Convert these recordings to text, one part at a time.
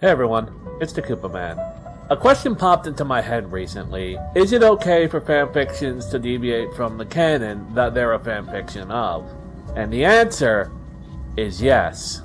Hey everyone, it's the Koopa Man. A question popped into my head recently. Is it okay for fanfictions to deviate from the canon that they're a fanfiction of? And the answer is yes.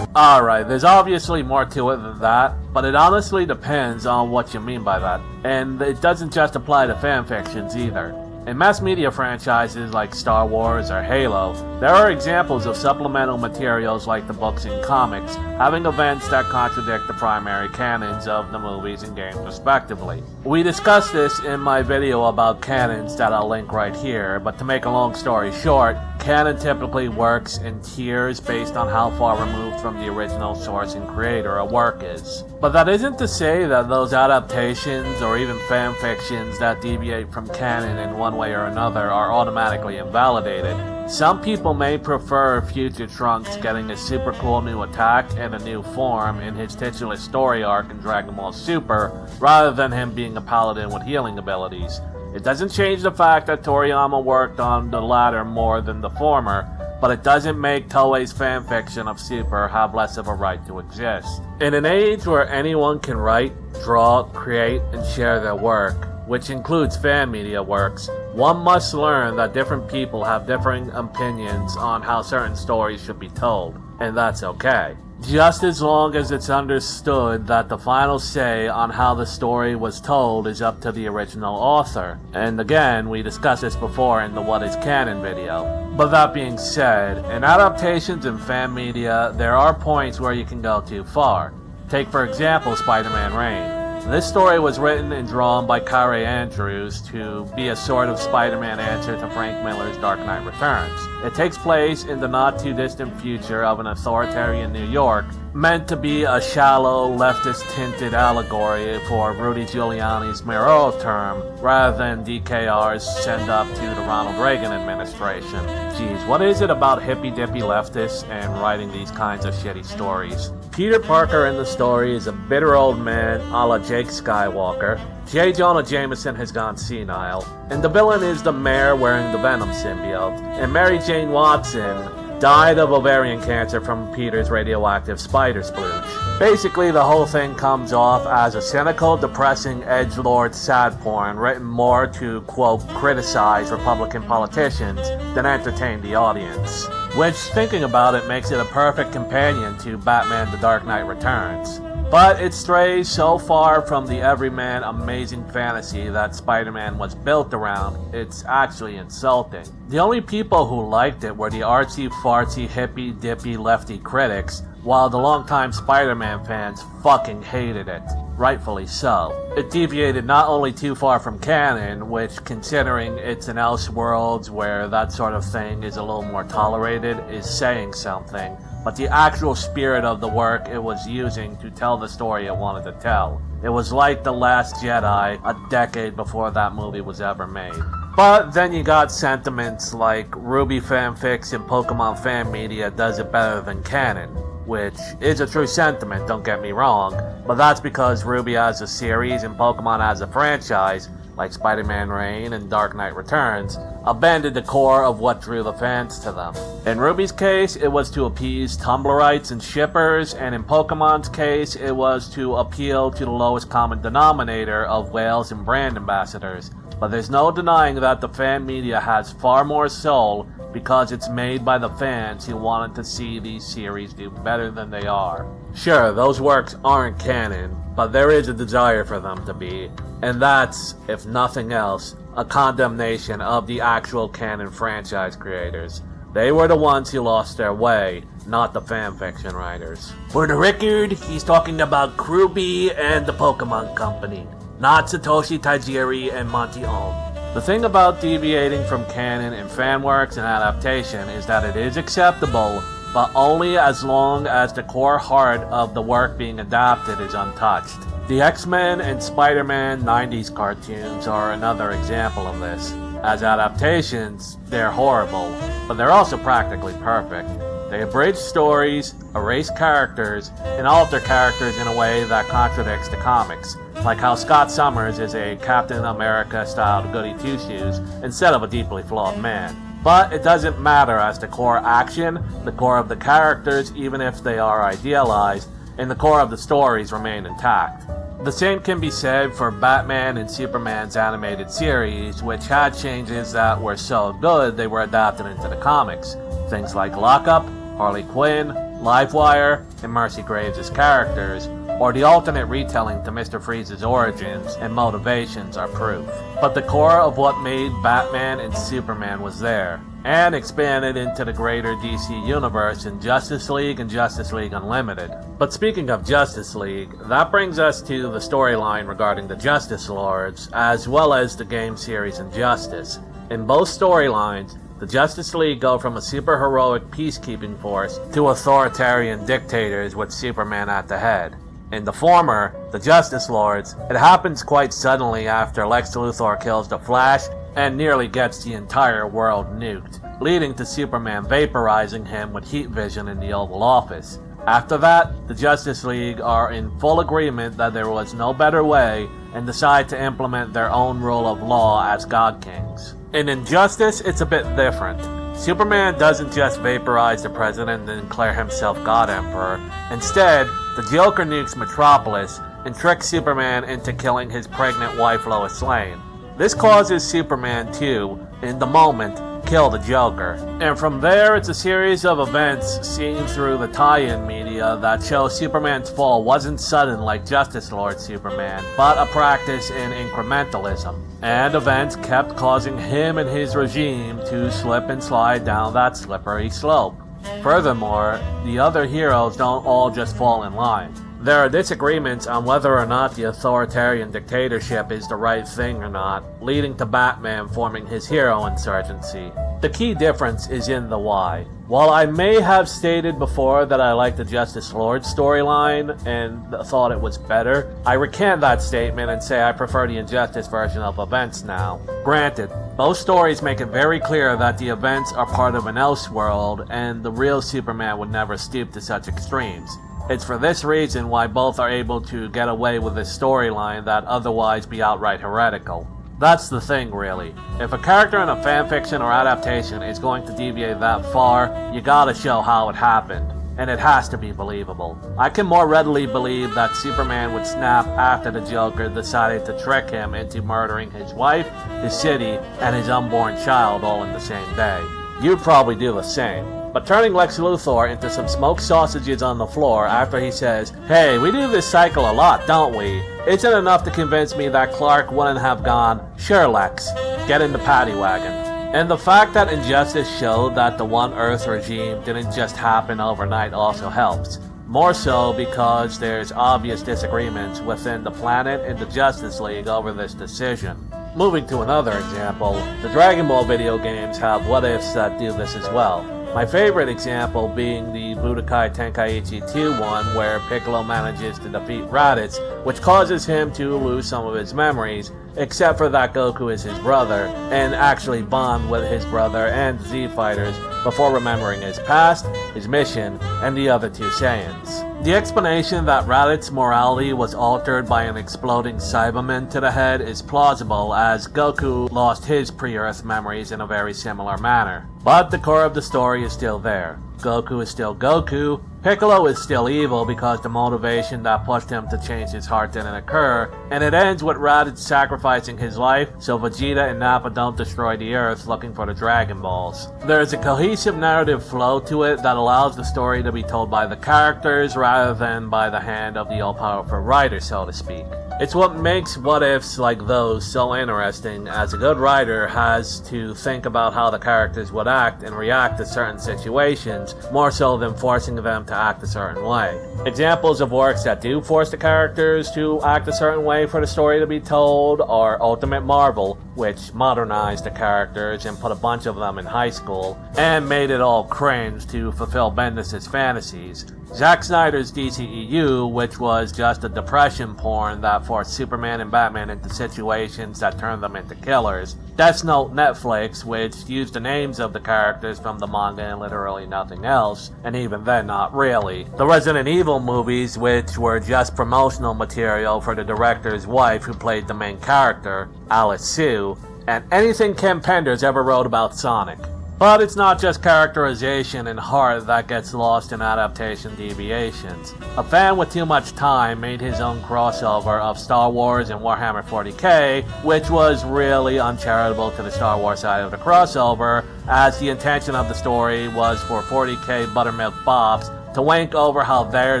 Alright, there's obviously more to it than that, but it honestly depends on what you mean by that. And it doesn't just apply to fanfictions either. In mass media franchises like Star Wars or Halo, there are examples of supplemental materials like the books and comics, having events that contradict the primary canons of the movies and games respectively. We discussed this in my video about canons that I'll link right here, but to make a long story short, canon typically works in tiers based on how far removed from the original source and creator a work is. But that isn't to say that those adaptations or even fanfictions that deviate from canon in one way or another are automatically invalidated. Some people may prefer future Trunks getting a super cool new attack and a new form in his titular story arc in Dragon Ball Super, rather than him being a paladin with healing abilities. It doesn't change the fact that Toriyama worked on the latter more than the former, but it doesn't make Toei's fanfiction of Super have less of a right to exist. In an age where anyone can write, draw, create, and share their work, which includes fan media works, one must learn that different people have differing opinions on how certain stories should be told, and that's okay. Just as long as it's understood that the final say on how the story was told is up to the original author. And again, we discussed this before in the What is Canon video. But that being said, in adaptations and fan media, there are points where you can go too far. Take for example Spider-Man Reign. This story was written and drawn by Kare Andrews to be a sort of Spider-Man answer to Frank Miller's Dark Knight Returns. It takes place in the not-too-distant future of an authoritarian New York, meant to be a shallow, leftist-tinted allegory for Rudy Giuliani's mayoral term, rather than DKR's send-up to the Ronald Reagan administration. Geez, what is it about hippy-dippy leftists and writing these kinds of shitty stories? Peter Parker in the story is a bitter old man a la Jake Skywalker. J. Jonah Jameson has gone senile, and the villain is the mayor wearing the Venom symbiote, and Mary Jane Watson died of ovarian cancer from Peter's radioactive spider splooge. Basically, the whole thing comes off as a cynical, depressing, edgelord sad porn written more to, quote, criticize Republican politicians than entertain the audience. Which, thinking about it, makes it a perfect companion to Batman The Dark Knight Returns. But it strays so far from the everyman amazing fantasy that Spider-Man was built around, it's actually insulting. The only people who liked it were the artsy-fartsy, hippy-dippy lefty critics, while the longtime Spider-Man fans fucking hated it. Rightfully so. It deviated not only too far from canon, which, considering it's an Elseworlds where that sort of thing is a little more tolerated, is saying something, but the actual spirit of the work it was using to tell the story it wanted to tell. It was like The Last Jedi a decade before that movie was ever made. But then you got sentiments like Ruby fanfics and Pokemon fan media does it better than canon, which is a true sentiment, don't get me wrong, but that's because Ruby as a series and Pokemon as a franchise, like Spider-Man Reign and Dark Knight Returns, abandoned the core of what drew the fans to them. In Ruby's case, it was to appease Tumblrites and shippers, and in Pokemon's case, it was to appeal to the lowest common denominator of whales and brand ambassadors. But there's no denying that the fan media has far more soul because it's made by the fans who wanted to see these series do better than they are. Sure, those works aren't canon, but there is a desire for them to be, and that's, if nothing else, a condemnation of the actual canon franchise creators. They were the ones who lost their way, not the fanfiction writers. For the record, he's talking about Kruby and the Pokemon Company, not Satoshi Tajiri and Monty Ohm. The thing about deviating from canon in fan works and adaptation is that it is acceptable, but only as long as the core heart of the work being adapted is untouched. The X-Men and Spider-Man 90s cartoons are another example of this. As adaptations, they're horrible, but they're also practically perfect. They abridge stories, erase characters, and alter characters in a way that contradicts the comics, like how Scott Summers is a Captain America-styled goody-two-shoes instead of a deeply flawed man. But it doesn't matter, as the core action, the core of the characters, even if they are idealized, and the core of the stories remain intact. The same can be said for Batman and Superman's animated series, which had changes that were so good they were adapted into the comics. Things like Lockup, Harley Quinn, Livewire, and Mercy Graves' characters, or the alternate retelling to Mr. Freeze's origins and motivations are proof. But the core of what made Batman and Superman was there, and expanded into the greater DC universe in Justice League and Justice League Unlimited. But speaking of Justice League, that brings us to the storyline regarding the Justice Lords, as well as the game series Injustice. In both storylines, the Justice League go from a super-heroic peacekeeping force to authoritarian dictators with Superman at the head. In the former, the Justice Lords, it happens quite suddenly after Lex Luthor kills the Flash and nearly gets the entire world nuked, leading to Superman vaporizing him with heat vision in the Oval Office. After that, the Justice League are in full agreement that there was no better way and decide to implement their own rule of law as God Kings. In Injustice, it's a bit different. Superman doesn't just vaporize the president and declare himself God Emperor. Instead, the Joker nukes Metropolis and tricks Superman into killing his pregnant wife Lois Lane. This causes Superman to, in the moment, kill the Joker. And from there, it's a series of events seen through the tie-in media that show Superman's fall wasn't sudden like Justice Lord Superman, but a practice in incrementalism. And events kept causing him and his regime to slip and slide down that slippery slope. Furthermore, the other heroes don't all just fall in line. There are disagreements on whether or not the authoritarian dictatorship is the right thing or not, leading to Batman forming his hero insurgency. The key difference is in the why. While I may have stated before that I liked the Justice Lord storyline and thought it was better, I recant that statement and say I prefer the Injustice version of events now. Granted, both stories make it very clear that the events are part of an Elseworld, and the real Superman would never stoop to such extremes. It's for this reason why both are able to get away with this storyline that otherwise be outright heretical. That's the thing, really. If a character in a fanfiction or adaptation is going to deviate that far, you gotta show how it happened. And it has to be believable. I can more readily believe that Superman would snap after the Joker decided to trick him into murdering his wife, his city, and his unborn child all in the same day. You'd probably do the same. But turning Lex Luthor into some smoked sausages on the floor after he says, "Hey, we do this cycle a lot, don't we?" isn't enough to convince me that Clark wouldn't have gone, "Sure, Lex, get in the paddy wagon." And the fact that Injustice showed that the One Earth regime didn't just happen overnight also helps. More so because there's obvious disagreements within the planet and the Justice League over this decision. Moving to another example, the Dragon Ball video games have what-ifs that do this as well. My favorite example being the Budokai Tenkaichi 2 one, where Piccolo manages to defeat Raditz, which causes him to lose some of his memories, except for that Goku is his brother, and actually bond with his brother and Z Fighters before remembering his past, his mission, and the other two Saiyans. The explanation that Raditz's morality was altered by an exploding Cyberman to the head is plausible, as Goku lost his pre-Earth memories in a very similar manner. But the core of the story is still there. Goku is still Goku, Piccolo is still evil because the motivation that pushed him to change his heart didn't occur, and it ends with Raditz sacrificing his life so Vegeta and Nappa don't destroy the Earth looking for the Dragon Balls. There is a cohesive narrative flow to it that allows the story to be told by the characters rather than by the hand of the all-powerful writer, so to speak. It's what makes what-ifs like those so interesting, as a good writer has to think about how the characters would act and react to certain situations, more so than forcing them to act a certain way. Examples of works that do force the characters to act a certain way for the story to be told are Ultimate Marvel, which modernized the characters and put a bunch of them in high school, and made it all cringe to fulfill Bendis' fantasies, Zack Snyder's DCEU, which was just a depression porn that forced Superman and Batman into situations that turned them into killers. Death Note Netflix, which used the names of the characters from the manga and literally nothing else, and even then not really. The Resident Evil movies, which were just promotional material for the director's wife who played the main character, Alice Sue, and anything Ken Penders ever wrote about Sonic. But it's not just characterization and heart that gets lost in adaptation deviations. A fan with too much time made his own crossover of Star Wars and Warhammer 40k, which was really uncharitable to the Star Wars side of the crossover, as the intention of the story was for 40k Buttermilk Bobs to wank over how their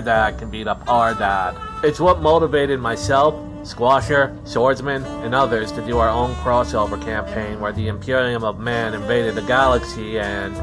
dad can beat up our dad. It's what motivated myself, Squasher, Swordsman, and others to do our own crossover campaign where the Imperium of Man invaded the galaxy and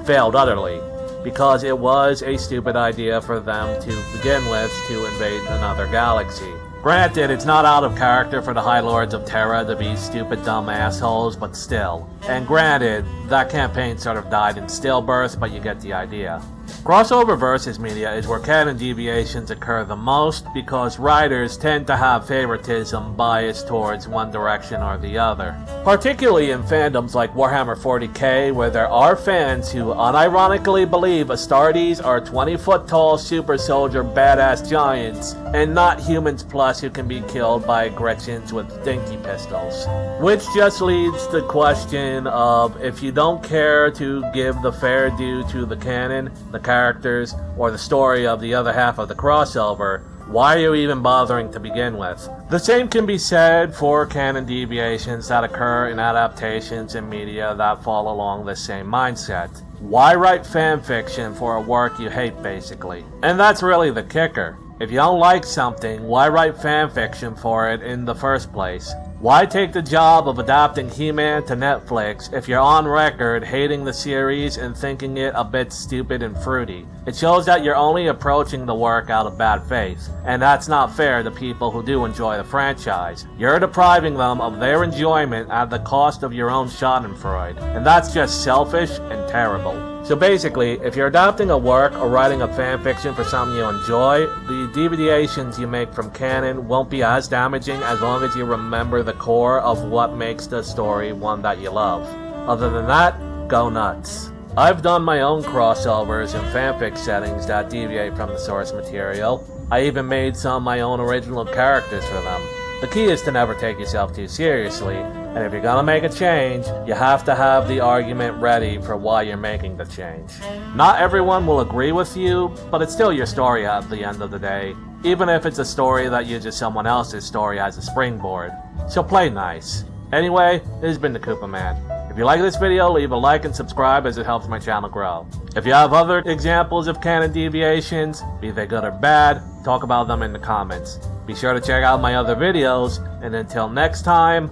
failed utterly, because it was a stupid idea for them to begin with to invade another galaxy. Granted, it's not out of character for the High Lords of Terra to be stupid dumb assholes, but still. And granted, that campaign sort of died in stillbirth, but you get the idea. Crossover versus media is where canon deviations occur the most because writers tend to have favoritism bias towards one direction or the other. Particularly in fandoms like Warhammer 40k, where there are fans who unironically believe Astartes are 20-foot tall super soldier badass giants and not humans plus who can be killed by Gretchens with dinky pistols. Which just leads to the question of, if you don't care to give the fair due to the canon, the characters, or the story of the other half of the crossover, why are you even bothering to begin with? The same can be said for canon deviations that occur in adaptations and media that fall along the same mindset. Why write fanfiction for a work you hate, basically? And that's really the kicker. If you don't like something, why write fanfiction for it in the first place? Why take the job of adapting He-Man to Netflix if you're on record hating the series and thinking it a bit stupid and fruity? It shows that you're only approaching the work out of bad faith, and that's not fair to people who do enjoy the franchise. You're depriving them of their enjoyment at the cost of your own schadenfreude, and that's just selfish and terrible. So basically, if you're adapting a work or writing a fanfiction for something you enjoy, the deviations you make from canon won't be as damaging as long as you remember the core of what makes the story one that you love. Other than that, go nuts. I've done my own crossovers and fanfic settings that deviate from the source material. I even made some of my own original characters for them. The key is to never take yourself too seriously, and if you're gonna make a change, you have to have the argument ready for why you're making the change. Not everyone will agree with you, but it's still your story at the end of the day, even if it's a story that uses someone else's story as a springboard. So play nice. Anyway, this has been the Koopa Man. If you like this video, leave a like and subscribe as it helps my channel grow. If you have other examples of canon deviations, be they good or bad, talk about them in the comments. Be sure to check out my other videos, and until next time,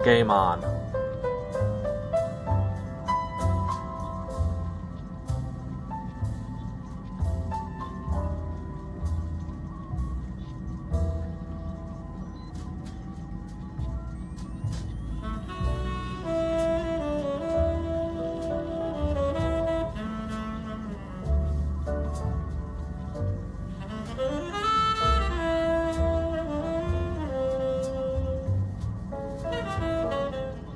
game on.